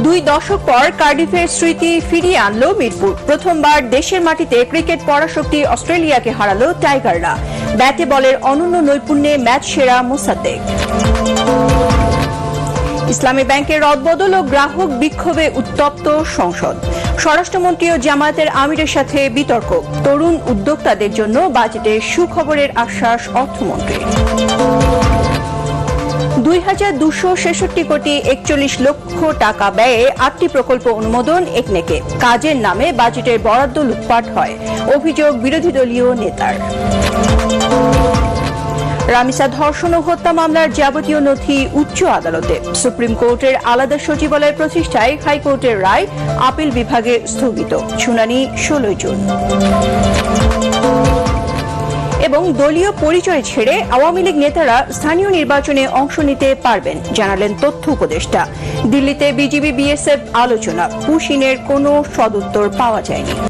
দুই দশক পর কার্ডিফের স্মৃতি ফিরিয়ে আনলো মিরপুর। প্রথমবার দেশের মাটিতে ক্রিকেট পরাশক্তি অস্ট্রেলিয়াকে হারালো টাইগাররা। ব্যাটে বলের অনন্য নৈপুণ্যে ম্যাচ সেরা মোসাদ্দেক। ইসলামী ব্যাংকের রদবদল ও গ্রাহক বিক্ষোভে উত্তপ্ত সংসদ। স্বরাষ্ট্রমন্ত্রী ও জামায়াতের আমিরের সাথে বিতর্ক। তরুণ উদ্যোক্তাদের জন্য বাজেটে সুখবরের আশ্বাস অর্থমন্ত্রীর। ২,২৬৬ কোটি ৪১ লক্ষ টাকা ব্যয়ে ৮টি প্রকল্প অনুমোদন একনেকে। কাজের নামে বাজেটের বরাদ্দ লুটপাট হয়, অভিযোগ বিরোধী দলীয় নেতার। রামিসা ধর্ষণ ও হত্যা মামলার যাবতীয় নথি উচ্চ আদালতে। সুপ্রিম কোর্টের আলাদা সচিবালয় প্রতিষ্ঠায় হাইকোর্টের রায় আপিল বিভাগে স্থগিত। শুনানি ১৬ জুন। এবং দলীয় পরিচয় ছেড়ে আওয়ামী লীগ নেতারা স্থানীয় নির্বাচনে অংশ নিতে পারবেন, জানালেন তথ্য উপদেষ্টা। দিল্লিতে বিজিবি বিএসএফ আলোচনা, পুশিনের কোনো সদুত্তর পাওয়া যায়নি।